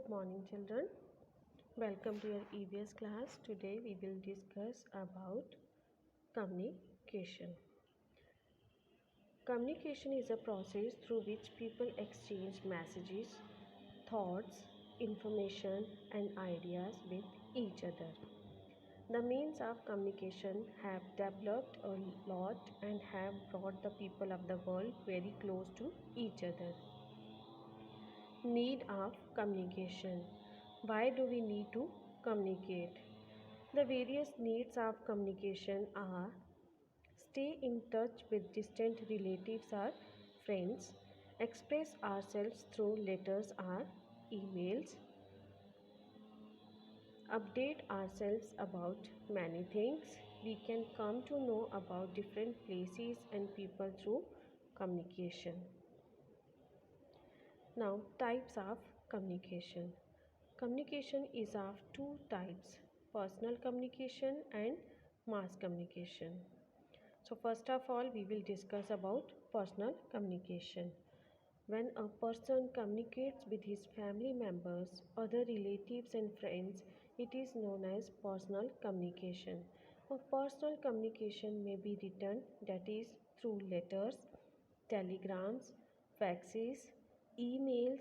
Good morning, children. Welcome to your EVS class. Today we will discuss about communication. Communication is a process through which people exchange messages, thoughts, information, and ideas with each other. The means of communication have developed a lot and have brought the people of the world very close to each other. Need of communication. Why do we need to communicate? The various needs of communication are stay in touch with distant relatives or friends, express ourselves through letters or emails, update ourselves about many things. We can come to know about different places and people through communication. Now, types of communication. Communication is of two types, personal communication and mass communication. So first of all, we will discuss about personal communication. When a person communicates with his family members, other relatives and friends, it is known as personal communication. A personal communication may be written, that is through letters, telegrams, faxes, emails,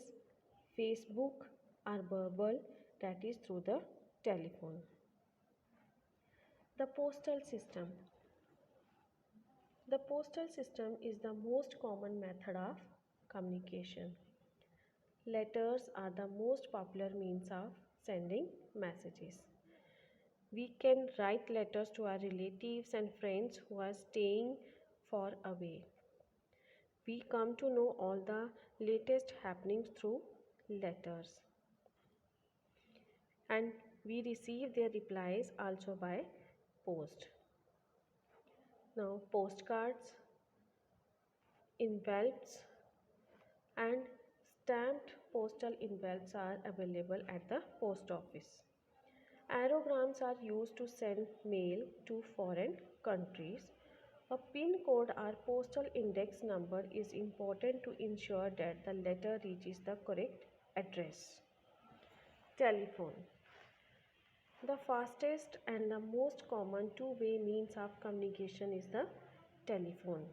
Facebook, or verbal, that is through the telephone. The postal system. The postal system is the most common method of communication. Letters are the most popular means of sending messages. We can write letters to our relatives and friends who are staying far away. We come to know all the latest happenings through letters. And we receive their replies also by post. Now, postcards, envelopes, and stamped postal envelopes are available at the post office. Aerograms are used to send mail to foreign countries. A PIN code or postal index number is important to ensure that the letter reaches the correct address. Telephone. The fastest and the most common two-way means of communication is the telephone.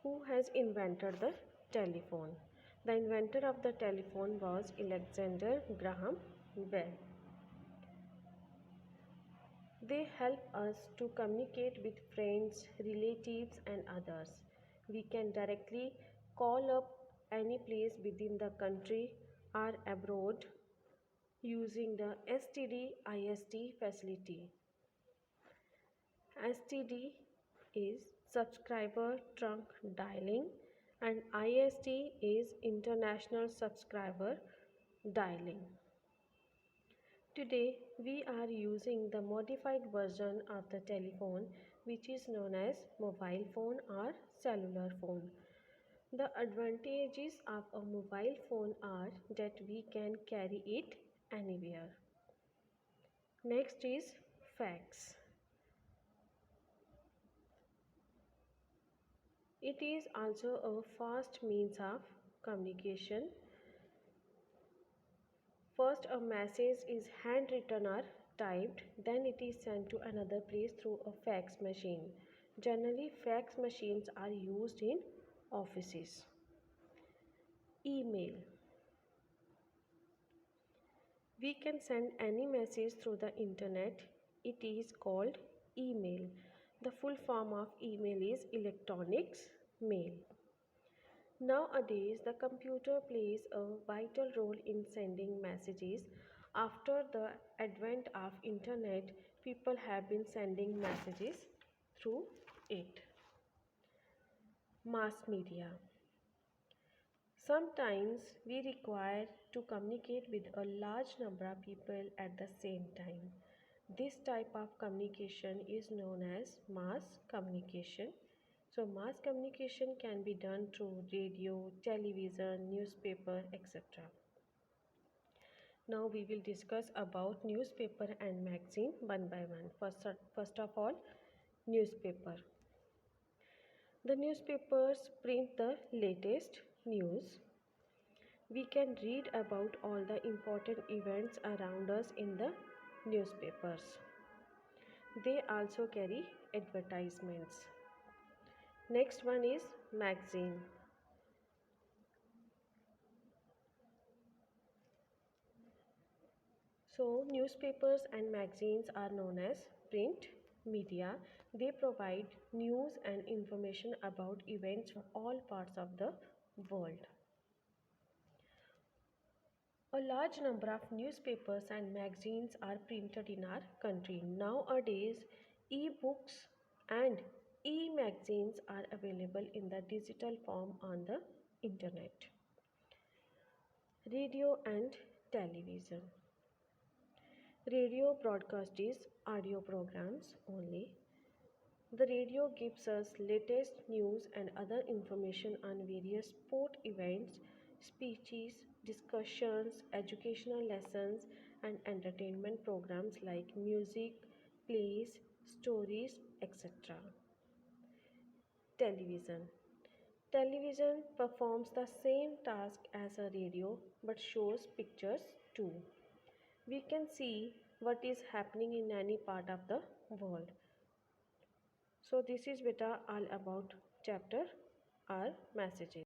Who has invented the telephone? The inventor of the telephone was Alexander Graham Bell. They help us to communicate with friends, relatives, and others. We can directly call up any place within the country or abroad using the STD-IST facility. STD is subscriber trunk dialing and IST is international subscriber dialing. Today we are using the modified version of the telephone, which is known as mobile phone or cellular phone. The advantages of a mobile phone are that we can carry it anywhere. Next is fax. It is also a fast means of communication. First, a message is handwritten or typed, then it is sent to another place through a fax machine. Generally, fax machines are used in offices. Email. We can send any message through the internet. It is called email. The full form of email is electronics mail. Nowadays, the computer plays a vital role in sending messages. After the advent of internet, people have been sending messages through it. Mass media. Sometimes we require to communicate with a large number of people at the same time. This type of communication is known as mass communication. So mass communication can be done through radio, television, newspaper, etc. Now we will discuss about newspaper and magazine one by one. First of all, newspaper. The newspapers print the latest news. We can read about all the important events around us in the newspapers. They also carry advertisements. Next one is magazine. So, newspapers and magazines are known as print media. They provide news and information about events from all parts of the world. A large number of newspapers and magazines are printed in our country. Nowadays, e-books and e-magazines are available in the digital form on the internet. Radio and television. Radio broadcast is audio programs only. The radio gives us latest news and other information on various sport events, speeches, discussions, educational lessons, and entertainment programs like music, plays, stories, etc. Television. Television performs the same task as a radio but shows pictures too. We can see what is happening in any part of the world. So this is beta all about chapter or messages.